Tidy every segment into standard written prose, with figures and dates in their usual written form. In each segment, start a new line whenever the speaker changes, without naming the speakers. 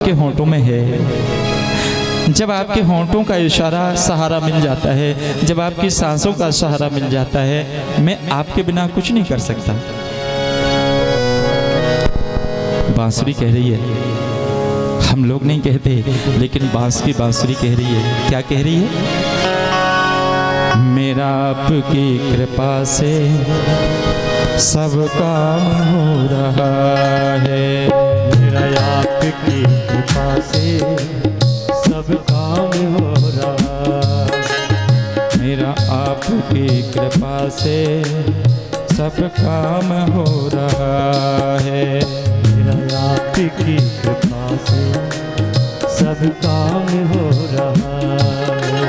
आपके होंठों में है। जब आपके होंठों का इशारा सहारा मिल जाता है, जब आपकी सांसों का सहारा मिल जाता है, मैं आपके बिना कुछ नहीं कर सकता। बांसुरी कह रही है, हम लोग नहीं कहते, लेकिन बांस की बांसुरी कह रही है। क्या कह रही है? मेरा आपकी कृपा से सब काम हो रहा है।
मेरा आपकी कृपा से सब काम हो रहा है।
मेरा आपकी कृपा से सब काम हो रहा है।
मेरा आपकी कृपा से सब काम हो रहा है।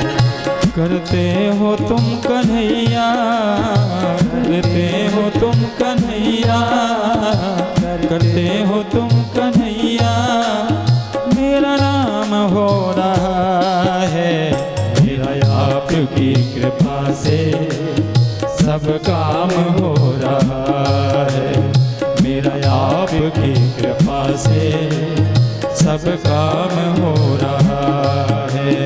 करते हो तुम कन्हैया, करते हो तुम कन्हैया, करते हो तुम कन्हैया, मेरा नाम हो रहा है। मेरा आपकी कृपा से सब काम हो रहा है। मेरा आपकी कृपा से सब काम हो रहा है।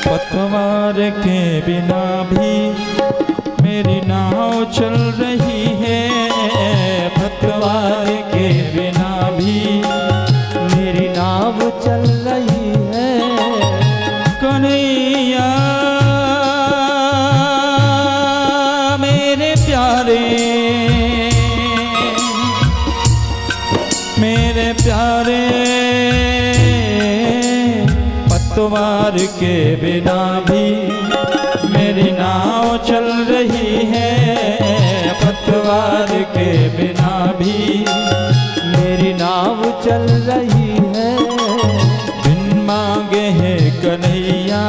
पतवार के बिना भी मेरी नाव चल रही है। पतवार के बिना भी
मेरी नाव चल रही है।
कन्हैया मेरे प्यारे, मेरे प्यारे, पतवार के बिना भी मेरी नाव चल रही है। पतवार के बिना भी
मेरी नाव चल रही है।
बिन मांगे है कन्हैया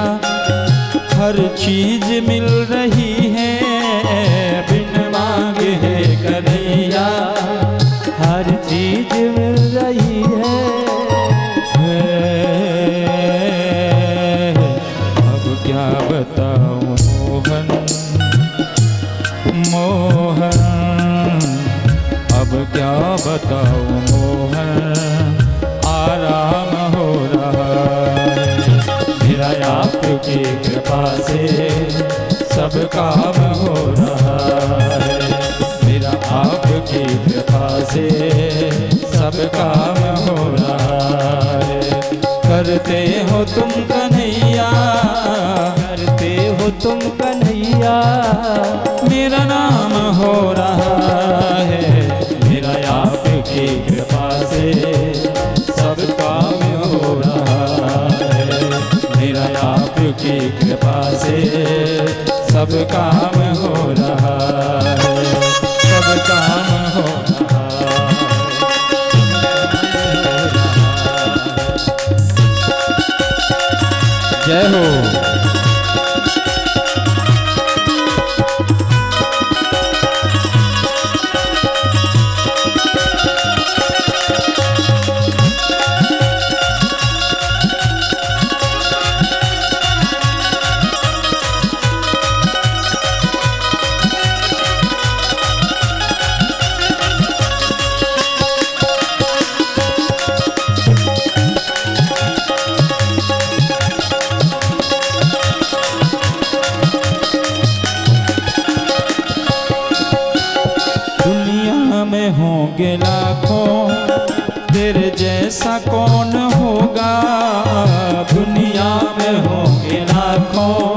हर चीज मिल रही है। बिन मांगे है कन्हैया
हर चीज मिल रही है।
क्या बताऊं मोहन, मोहन, अब क्या बताऊं मोहन, आराम हो रहा है। मेरा आपकी कृपा से सब काम हो रहा है। मेरा आपकी कृपा से सब काम हो रहा है। करते हो तुम कन्हैया,
करते हो तुम कन्हैया,
मेरा नाम हो रहा है। मेरा आपकी कृपा से सब काम हो रहा है। मेरा आपकी कृपा से सब काम हो रहा है। सब काम हो रहा है। जय हो। में होंगे लाखों, तेरे जैसा कौन होगा। दुनिया में होंगे लाखों,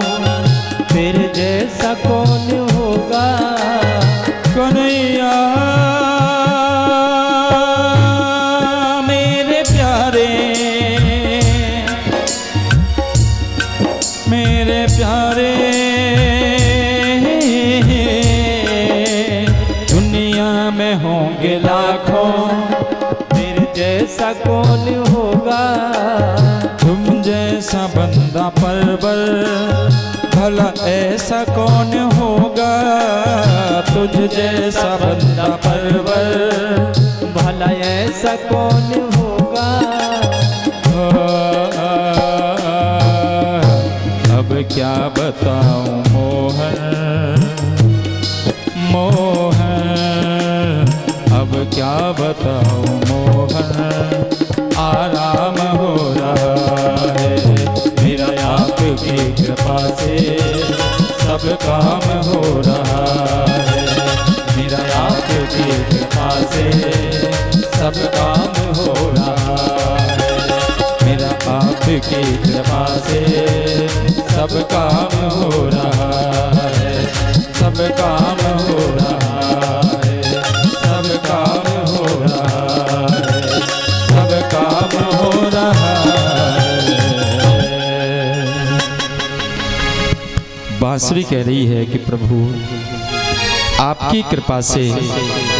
तेरे जैसा कौन होगा।
कन्हैया मेरे प्यारे, मेरे प्यारे,
जैसा कौन होगा,
तुम जैसा बंदा परवर भला ऐसा कौन होगा, तुझ जैसा बंदा परवर
भला ऐसा कौन होगा।
अब क्या बताऊं मोहन मोहन, अब क्या बताऊं मोहन, आराम हो रहा है मेरा आपकी कृपा से, सब काम हो रहा है मेरा आपकी कृपा से, सब काम हो रहा है मेरा आपकी कृपा से, सब काम हो रहा है, सब काम हो रहा है, सब काम हो रहा है, सब काम हो रहा है। बांसुरी कह रही है कि प्रभु आपकी कृपा से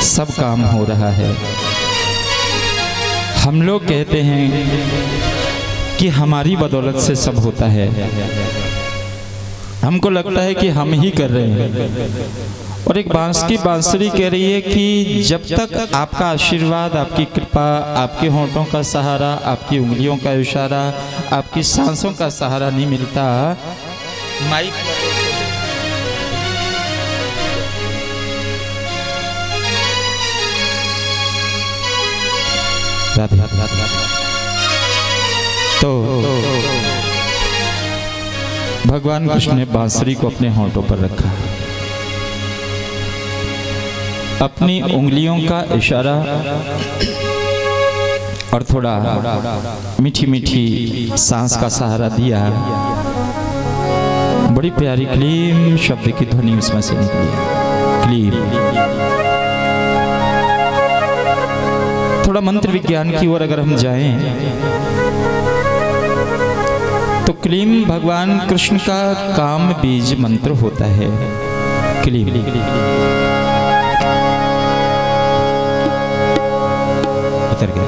सब काम हो रहा है। हम लोग कहते हैं कि हमारी बदौलत से सब होता है, हमको लगता है कि हम ही कर रहे हैं। और एक बांसुरी कह रही है कि जब तक आपका आशीर्वाद, आपकी कृपा, आपके होंठों का सहारा, आपकी उंगलियों का इशारा, आपकी सांसों का सहारा नहीं मिलता, माइक राधे राधे राधे तो भगवान कृष्ण ने बांसुरी को अपने होंठों पर रखा, अपनी उंगलियों का इशारा और थोड़ा मीठी मीठी सांस का सहारा दिया। बड़ी प्यारी क्लीम शब्द की ध्वनि उसमें से निकली, क्लीम। थोड़ा मंत्र विज्ञान की ओर अगर हम जाएं तो क्लीम भगवान कृष्ण का काम बीज मंत्र होता है। क्लीम उतर गया,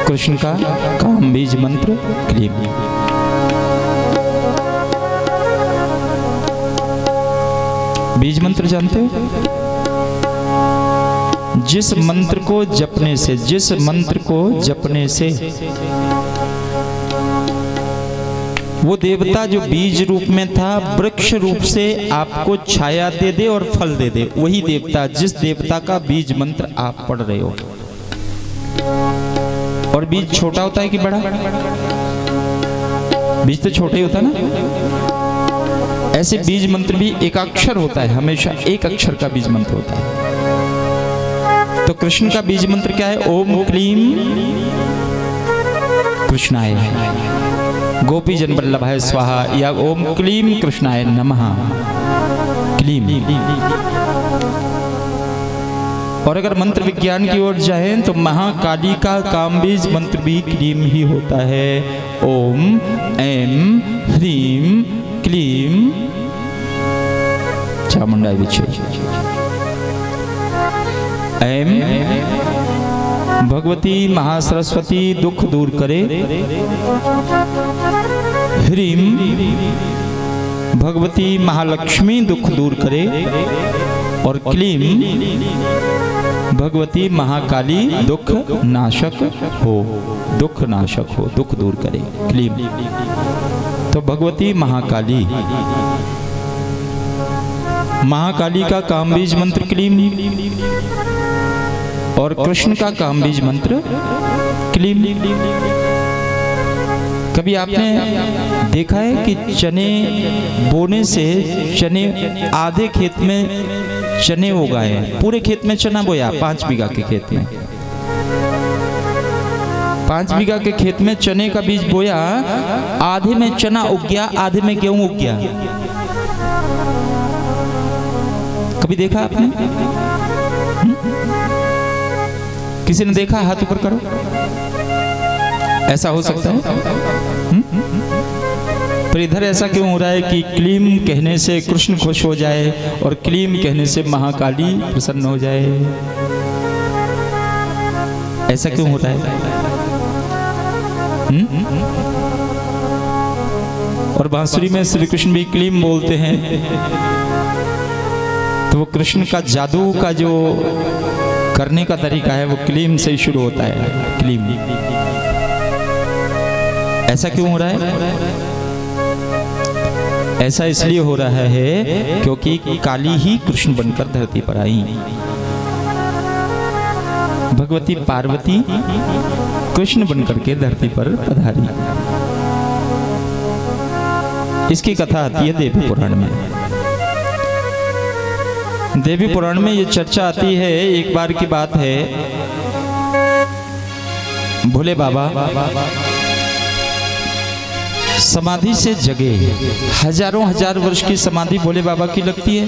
कृष्ण का काम बीज मंत्र क्लीम। बीज मंत्र जानते हो? जिस मंत्र को जपने से, जिस मंत्र को जपने से वो देवता जो बीज रूप में था वृक्ष रूप से आपको छाया दे दे और फल दे दे, वही देवता, जिस देवता का बीज मंत्र आप पढ़ रहे हो। और बीज छोटा होता है कि बड़ा? बीज तो छोटा ही होता है ना। ऐसे बीज मंत्र भी एक अक्षर होता है, हमेशा एक अक्षर का बीज मंत्र होता है। तो कृष्ण का बीज मंत्र क्या है? ओम क्लीम कृष्णाय गोपी जन वल्लभाय स्वाहा, या ओम क्लीम कृष्णाय नमः। क्लीम। और अगर मंत्र विज्ञान की ओर जाएं तो महाकाली का कामबीज मंत्र भी क्लीम ही होता है। ओम ऐम ह्रीम क्लीम चामुंडाय विचे। ऐम भगवती महासरस्वती दुख दूर करे। ह्रीम भगवती महालक्ष्मी दुख दूर करे। और क्लीम भगवती महाकाली दुख नाशक हो, दुख नाशक हो, दुख दूर करे। क्लीम। तो भगवती महाकाली, महाकाली का कामबीज मंत्र क्लीम और कृष्ण का कामबीज मंत्र क्लीम। कभी आपने देखा है कि चने बोने से, चने आधे खेत में चने उगाए हैं, पूरे खेत में चना बोया 5 बीघा के खेत में, 5 बीघा के खेत में चने का बीज बोया, आधे में चना उग गया, आधे में गेहूं उग गया। कभी देखा आपने? किसी ने देखा? हाथ ऊपर करो। ऐसा हो सकता है? पर इधर ऐसा क्यों हो रहा है कि क्लीम कहने से कृष्ण खुश हो जाए और क्लीम कहने से महाकाली प्रसन्न हो जाए? ऐसा क्यों होता है? और बांसुरी में श्री कृष्ण भी क्लीम बोलते हैं, तो वो कृष्ण का जादू का जो करने का तरीका है वो क्लीम से ही शुरू होता है। क्लीम ऐसा क्यों हो रहा है? ऐसा इसलिए हो रहा है क्योंकि काली ही कृष्ण बनकर धरती पर आई। भगवती पार्वती कृष्ण बनकर के धरती पर पधारी। इसकी कथा आती है देवी पुराण में। देवी पुराण में ये चर्चा आती है, एक बार की बात है, भोले बाबा समाधि से जगे। हजारों हजार वर्ष की समाधि भोले बाबा की लगती है।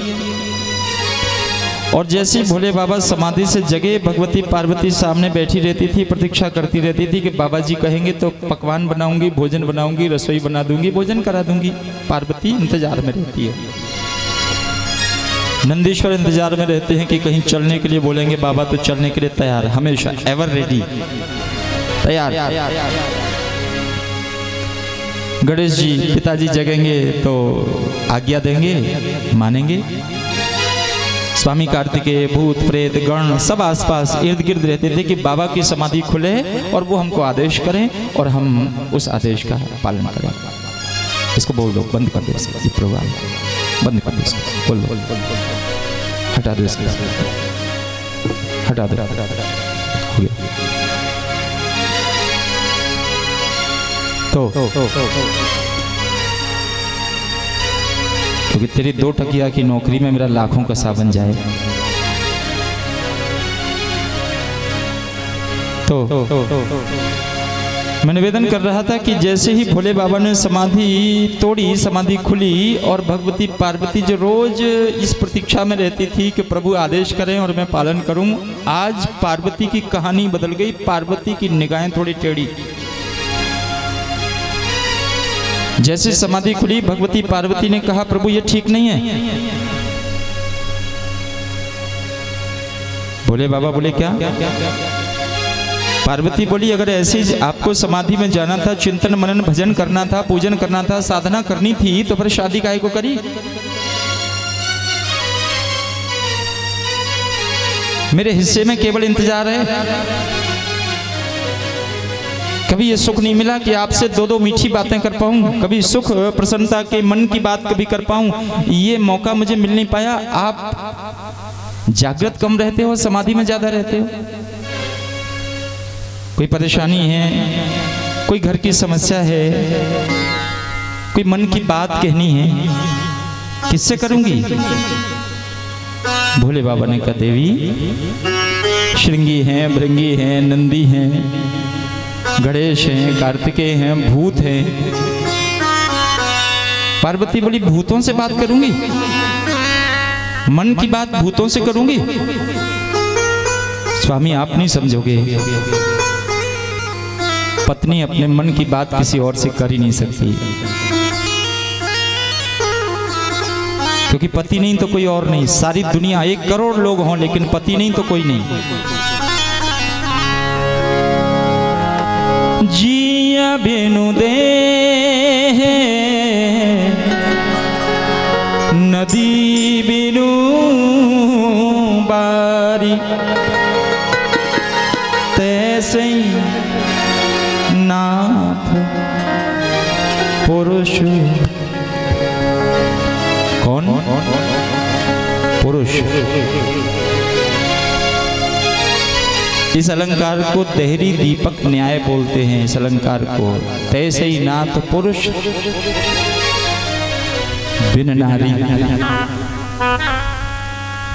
और जैसे भोले बाबा समाधि से जगे, भगवती पार्वती सामने बैठी रहती थी, प्रतीक्षा करती रहती थी कि बाबा जी कहेंगे तो पकवान बनाऊंगी, भोजन बनाऊंगी, रसोई बना दूंगी, भोजन करा दूंगी। पार्वती इंतजार में रहती है। नंदीश्वर इंतजार में रहते हैं कि कहीं चलने के लिए बोलेंगे, बाबा तो चलने के लिए तैयार, हमेशा एवर रेडी, तैयार। गणेश जी पिताजी जगेंगे तो आज्ञा देंगे, मानेंगे। स्वामी कार्तिकेय, भूत प्रेत गण सब आसपास इर्द गिर्द रहते थे कि बाबा की समाधि खुले और वो हमको आदेश करें और हम उस आदेश का पालन करें। इसको बोल दो, बंद कर दो ये प्रोग्राम, बंद कर दो इसको, बोल दो, हटा दो इसको, हटा दो, हो गया। तो क्योंकि तेरी 2 टकिया की नौकरी में मेरा लाखों का सावन जाए। तो मैं निवेदन कर रहा था कि जैसे ही भोले बाबा ने समाधि तोड़ी, समाधि खुली, और भगवती पार्वती जो रोज इस प्रतीक्षा में रहती थी कि प्रभु आदेश करें और मैं पालन करूं, आज पार्वती की कहानी बदल गई। पार्वती की निगाहें थोड़ी टेढ़ी। जैसे समाधि खुली, भगवती पार्वती ने कहा प्रभु ये ठीक नहीं है। भोले बाबा बोले क्या? पार्वती बोली अगर ऐसी आपको समाधि में जाना था, चिंतन मनन भजन करना था, पूजन करना था, साधना करनी थी, तो फिर शादी काहे को करी? मेरे हिस्से में केवल इंतजार है। कभी ये सुख नहीं मिला कि आपसे 2 मीठी बातें कर पाऊं, कभी सुख प्रसन्नता के मन की बात कभी कर पाऊं, ये मौका मुझे मिल नहीं पाया। आप जागृत कम रहते हो, समाधि में ज्यादा रहते हो। कोई परेशानी है, कोई घर की समस्या है, कोई मन की बात कहनी है, किससे करूंगी? भोले बाबा ने कहा देवी, श्रृंगी हैं, भृंगी हैं, नंदी हैं, गणेश हैं, कार्तिकेय हैं, भूत हैं। पार्वती बोली भूतों से बात करूंगी? मन की बात भूतों से करूंगी? स्वामी आप नहीं समझोगे, पत्नी अपने मन की बात किसी और से कर ही नहीं सकती, क्योंकि पति नहीं तो कोई और नहीं। सारी दुनिया 1 करोड़ लोग हों, लेकिन पति नहीं तो कोई नहीं। जिया बिनु दे नदी बिनु बारी, तैसे नाथ पुरुष। कौन पुरुष? इस अलंकार को देहरी दीपक न्याय बोलते हैं। इस अलंकार को तैसे ही नाथ पुरुष बिन नारी,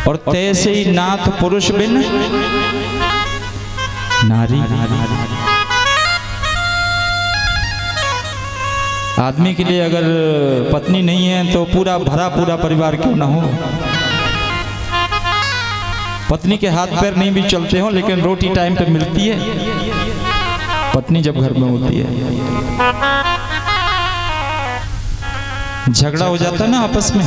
और तैसे ही नाथ पुरुष बिन नारी। आदमी के लिए अगर पत्नी नहीं है तो पूरा परिवार क्यों ना हो। पत्नी के हाथ पैर नहीं भी चलते हो, लेकिन रोटी टाइम पे मिलती है पत्नी जब घर में होती है। झगड़ा हो जाता है ना आपस में,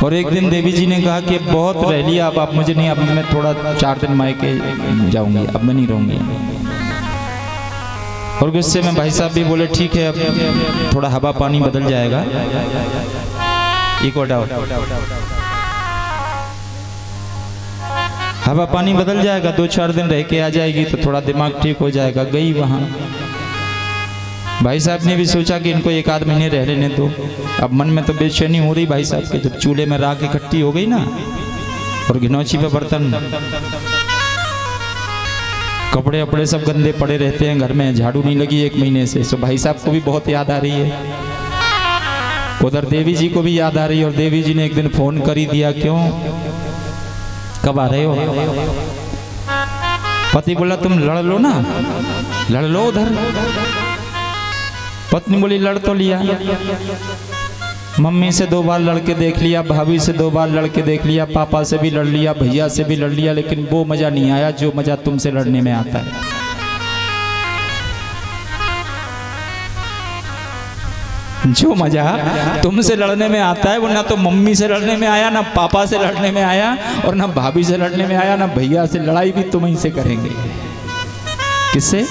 और एक दिन देवी जी ने कहा कि बहुत रह लिया, अब आप मुझे नहीं, अब मैं थोड़ा 4 दिन मायके जाऊंगी, अब मैं नहीं रहूंगी। और गुस्से में भाई साहब भी बोले ठीक है, अब थोड़ा हवा पानी बदल जाएगा, हवा पानी बदल जाएगा, 2-4 दिन रह के आ जाएगी तो थोड़ा दिमाग ठीक हो जाएगा। गई वहाँ, भाई साहब ने भी सोचा कि इनको 1 आध महीने रह लेने दो। अब मन में तो बेचैनी हो रही भाई साहब के, जब चूल्हे में राख इकट्ठी हो गई ना, और गिनौची पे बर्तन, कपड़े अपड़े सब गंदे पड़े रहते हैं घर में, झाड़ू नहीं लगी 1 महीने से, तो भाई साहब को भी बहुत याद आ रही है। उधर देवी जी को भी याद आ रही है, और देवी जी ने एक दिन फोन कर ही दिया, क्यों, कब आ रहे हो? पति बोला तुम लड़ लो ना, लड़ लो उधर। पत्नी बोली लड़ तो लिया, मम्मी से 2 बार लड़के देख लिया, भाभी से 2 बार लड़के देख लिया, पापा से भी लड़ लिया, भैया से भी लड़ लिया, लेकिन वो मजा नहीं आया जो मजा तुमसे लड़ने में आता है। जो मजा तुमसे लड़ने में आता है वो ना तो मम्मी से लड़ने में आया, ना पापा से लड़ने में आया, और ना भाभी से लड़ने में आया, ना भैया से। लड़ाई भी तुम ही से करेंगे। किससे?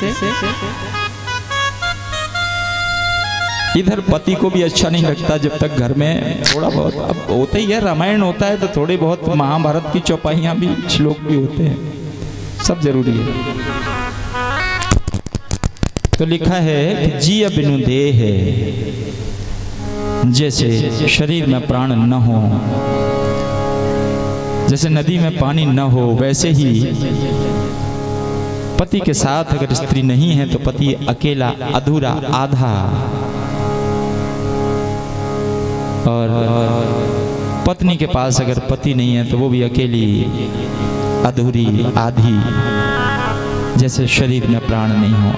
इधर पति को भी अच्छा नहीं लगता जब तक घर में थोड़ा बहुत, अब होता ही है, रामायण होता है तो थोड़ी बहुत महाभारत की चौपाइयां भी, श्लोक भी होते हैं, सब जरूरी है। तो लिखा है कि जिय बिनु देह है, जैसे शरीर में प्राण न हो, जैसे नदी में पानी न हो, वैसे ही पति के साथ अगर स्त्री नहीं है तो पति अकेला, अधूरा, आधा। और पत्नी के पास अगर पति नहीं है तो वो भी अकेली, अधूरी, आधी, जैसे शरीर में प्राण नहीं हो।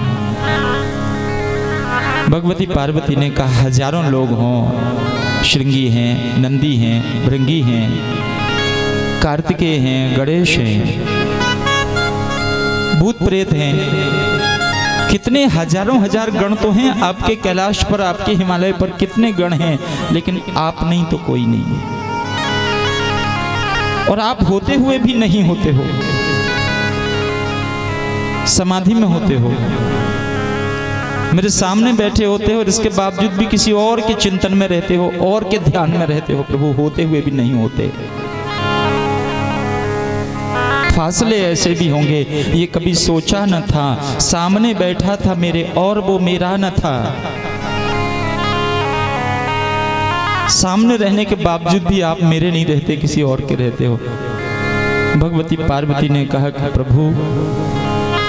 भगवती पार्वती ने कहा हजारों लोग हों, श्रृंगी हैं, नंदी हैं, भृंगी हैं, कार्तिकेय हैं, गणेश हैं, भूत प्रेत हैं, कितने हजारों हजार गण तो हैं आपके कैलाश पर, आपके हिमालय पर कितने गण हैं, लेकिन आप नहीं तो कोई नहीं है। और आप होते हुए भी नहीं होते हो, समाधि में होते हो, मेरे सामने बैठे होते हो, और इसके बावजूद भी किसी और के चिंतन में रहते हो, और के ध्यान में रहते हो। प्रभु होते हुए भी नहीं होते। फासले ऐसे भी होंगे, ये कभी सोचा न था, सामने बैठा था मेरे और वो मेरा न था। सामने रहने के बावजूद भी आप मेरे नहीं रहते, किसी और के रहते हो। भगवती पार्वती ने कहा कि प्रभु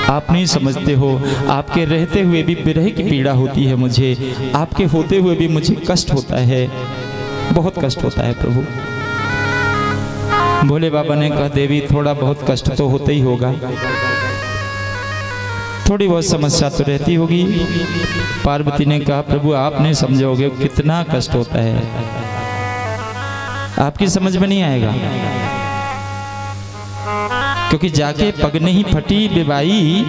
आप नहीं समझते हो, आपके रहते हुए भी विरह की पीड़ा होती है मुझे, आपके होते हुए भी मुझे कष्ट होता है, बहुत कष्ट होता है प्रभु। भोले बाबा ने कहा देवी थोड़ा बहुत कष्ट तो होता ही होगा, थोड़ी बहुत समस्या तो रहती होगी। पार्वती ने कहा प्रभु आप नहीं समझोगे कितना कष्ट होता है, आपकी समझ में नहीं आएगा, क्योंकि जाके पग नहीं फटी बेबाई,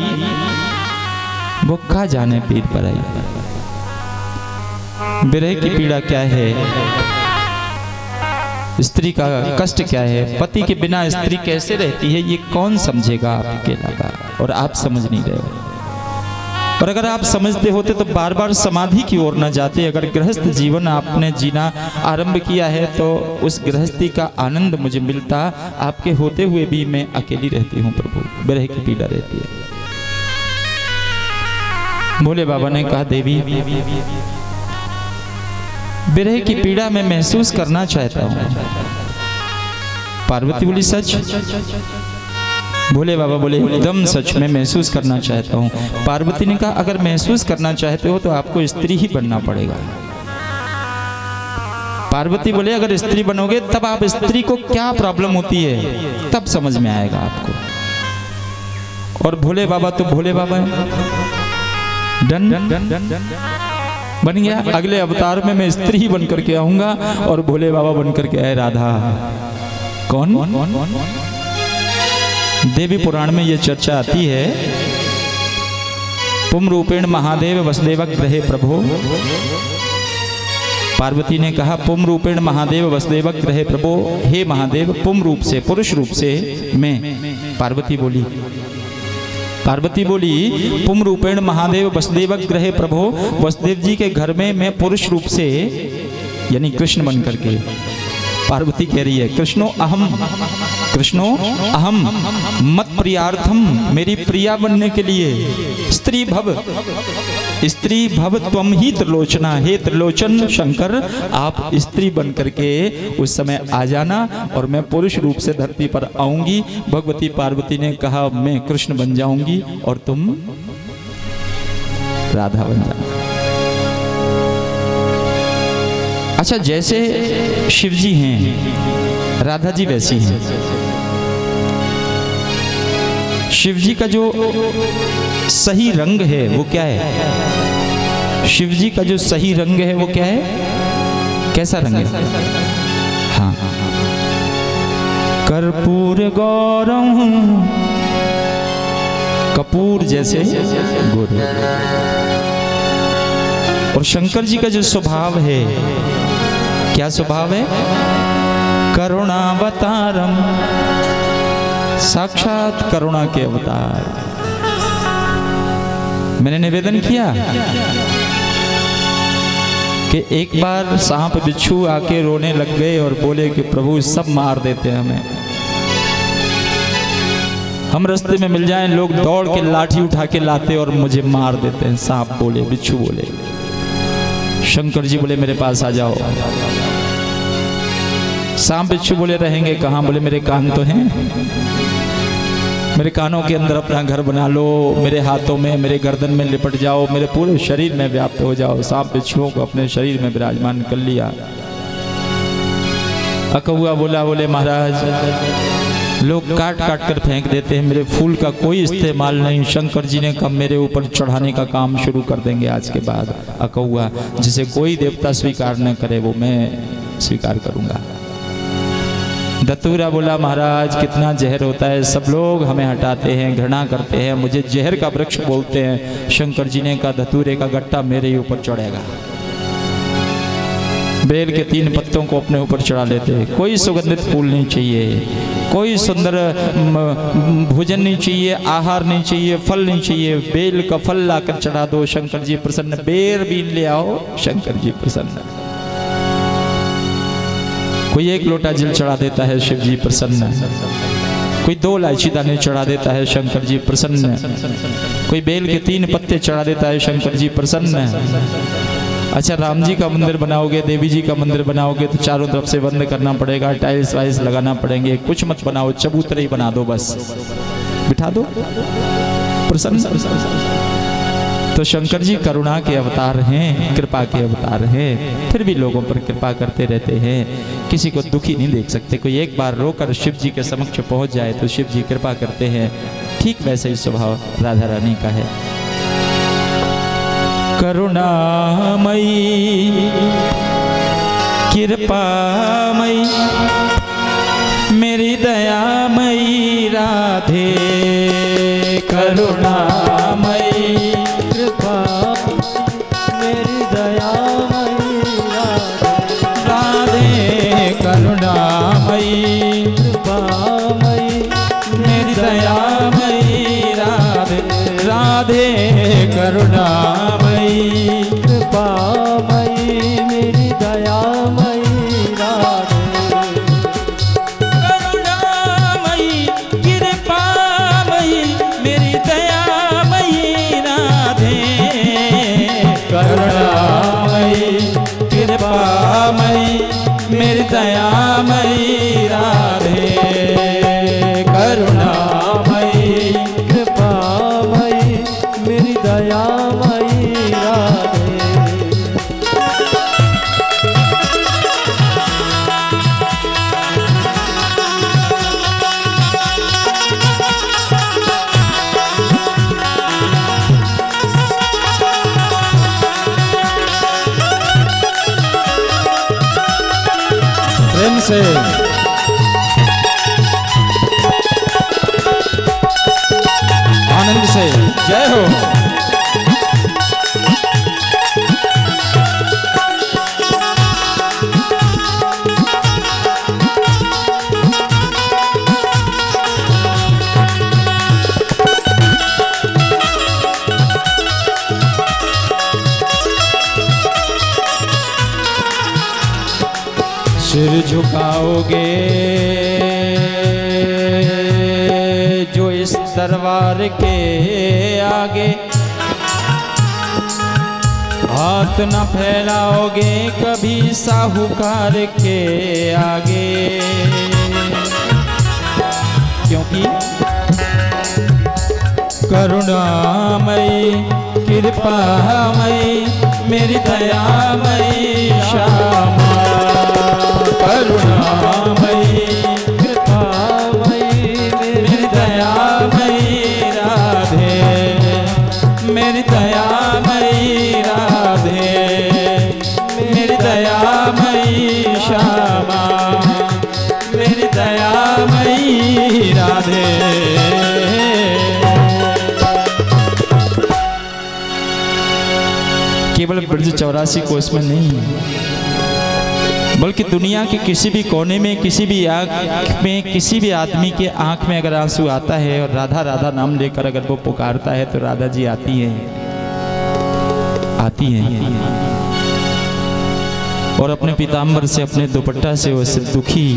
भुखा जाने पीर पर आई। विरह की पीड़ा क्या है, स्त्री का कष्ट क्या है, पति के बिना स्त्री कैसे रहती है, ये कौन समझेगा आपके अलावा, और आप समझ नहीं रहे हो। और अगर आप समझते होते तो बार बार समाधि की ओर न जाते। अगर गृहस्थ जीवन आपने जीना आरंभ किया है तो उस गृहस्थी का आनंद मुझे मिलता। आपके होते हुए भी मैं अकेली रहती हूँ प्रभु, विरह की पीड़ा रहती है। भोले बाबा ने कहा देवी विरह की पीड़ा मैं महसूस करना चाहता हूँ। पार्वती बोली सच? भोले बाबा बोले एकदम सच, मैं महसूस करना चाहता हूँ। पार्वती ने कहा अगर महसूस करना चाहते हो तो आपको स्त्री ही बनना पड़ेगा। पार्वती बोले अगर स्त्री बनोगे तब आप स्त्री को क्या प्रॉब्लम होती है तब समझ में आएगा आपको। और भोले बाबा तो भोले बाबा है, डन बन गया। अगले अवतार में मैं स्त्री ही बन करके आऊंगा और भोले बाबा बन करके आए राधा। कौन? देवी पुराण में यह चर्चा आती है, पुम रूपेण महादेव वसुदेव ग्रहे प्रभो पार्वती ने कहा पुम रूपेण महादेव वसुदेव ग्रहे प्रभो, हे महादेव पुम रूप से, पुरुष रूप से मैं। पार्वती बोली पुम रूपेण महादेव वसुदेव ग्रहे प्रभो, वसुदेव जी के घर में मैं पुरुष रूप से यानी कृष्ण बन करके। पार्वती कह रही है कृष्णो अहम मत प्रियार्थम, मेरी प्रिया बनने के लिए स्त्री भव त्वम ही त्रिलोचना, हे त्रिलोचन शंकर आप स्त्री बन करके उस समय आ जाना और मैं पुरुष रूप से धरती पर आऊंगी। भगवती पार्वती ने कहा मैं कृष्ण बन जाऊंगी और तुम राधा बन जाना। अच्छा, जैसे शिव जी हैं राधा जी वैसी हैं। शिव जी का जो सही रंग है वो क्या है? शिव जी का जो सही रंग है वो क्या है? कैसा रंग है? हाँ, कर्पूर गौरम, कपूर जैसे गोरे। और शंकर जी का जो स्वभाव है, क्या स्वभाव है? करुणावतारम, साक्षात करुणा के अवतार। मैंने निवेदन किया कि एक बार सांप बिच्छू आके रोने लग गए और बोले कि प्रभु सब मार देते हैं हमें, हम रास्ते में मिल जाएं लोग दौड़ के लाठी उठा के लाते और मुझे मार देते हैं। सांप बोले, बिच्छू बोले। शंकर जी बोले मेरे पास आ जाओ। सांप बिच्छू बोले रहेंगे कहाँ? बोले मेरे कान तो हैं, मेरे कानों के अंदर अपना घर बना लो, मेरे हाथों में, मेरे गर्दन में लिपट जाओ, मेरे पूरे शरीर में व्याप्त हो जाओ। सांप बिच्छुओं को अपने शरीर में विराजमान कर लिया। अकौआ बोले महाराज लोग काट काट कर फेंक देते हैं, मेरे फूल का कोई इस्तेमाल नहीं। शंकर जी ने कहा मेरे ऊपर चढ़ाने का काम शुरू कर देंगे आज के बाद। अकौआ जिसे कोई देवता स्वीकार न करे वो मैं स्वीकार करूंगा। दत्तूरा बोला महाराज कितना जहर होता है, सब लोग हमें हटाते हैं, घृणा करते हैं, मुझे जहर का वृक्ष बोलते हैं। शंकर जी ने कहा धतूरे का गट्टा मेरे ही ऊपर चढ़ेगा। बेल के 3 पत्तों को अपने ऊपर चढ़ा लेते हैं। कोई सुगंधित फूल नहीं चाहिए, कोई सुंदर भोजन नहीं चाहिए, आहार नहीं चाहिए, फल नहीं चाहिए। बेल का फल लाकर चढ़ा दो, शंकर जी प्रसन्न। बेर बीन ले आओ, शंकर जी प्रसन्न। कोई 1 लोटा जल चढ़ा देता है, शिव जी प्रसन्न। कोई 2 इलायची दाने चढ़ा देता है, शंकर जी प्रसन्न। कोई बेल के 3 पत्ते चढ़ा देता है, शंकर जी प्रसन्न। अच्छा, राम जी का मंदिर बनाओगे, देवी जी का मंदिर बनाओगे तो चारों तरफ से बंद करना पड़ेगा, टाइल्स वाइल्स लगाना पड़ेंगे। कुछ मत बनाओ, चबूतरे ही बना दो, बस बिठा दो, प्रसन्न। तो शंकर जी करुणा के अवतार हैं, कृपा के अवतार हैं, फिर भी लोगों पर कृपा करते रहते हैं, किसी को दुखी नहीं देख सकते। कोई एक बार रोकर शिव जी के समक्ष पहुंच जाए तो शिव जी कृपा करते हैं। ठीक वैसे ही स्वभाव राधा रानी का है। करुणामयी कृपामयी मेरी दयामयी राधे, करुणामयी
कृपा मेरी दयामयी राधे,
करुणामयी
कृपामयी
मेरी दयामयी राधे, राधे करुणामयी
कृपामयी मेरी दयामयी राधे,
करुणामयी कृपामयी मेरी दयामयी राधे, करुणामयी कृपामयी मेरी दयामयी राधे, करुणामयी
कृपामयी मेरी दयामयी राधे।
प्रेम से आनंद से जय हो। सिर झुकाओगे जो इस दरबार के आगे, हाथ न फैलाओगे कभी साहूकार के आगे, क्योंकि करुणामयी कृपामयी मेरी दयामयी श्यामा, करुणामयी कृपामयी मेरी दयामयी राधे, मेरी दयामयी राधे, मेरी दयामयी श्यामा, मेरी दयामयी राधे। केवल ब्रज 84 कोस में नहीं, बल्कि दुनिया के किसी भी कोने में, किसी भी आँख में, किसी भी आदमी के आँख में अगर आंसू आता है और राधा राधा नाम लेकर अगर वो पुकारता है तो राधा जी आती हैं, आती हैं और अपने पीताम्बर से, अपने दुपट्टा से उस दुखी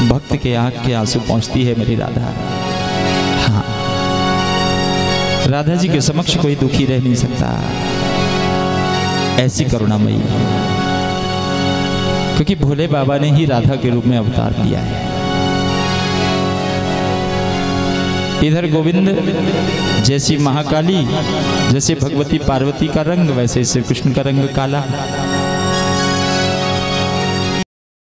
भक्त के आँख के आंसू पहुँचती है मेरी राधा। हाँ, राधा जी के समक्ष कोई दुखी रह नहीं सकता, ऐसी करुणामयी, क्योंकि भोले बाबा ने ही राधा के रूप में अवतार लिया है। इधर गोविंद जैसी महाकाली, जैसे भगवती पार्वती का रंग, वैसे श्री कृष्ण का रंग काला।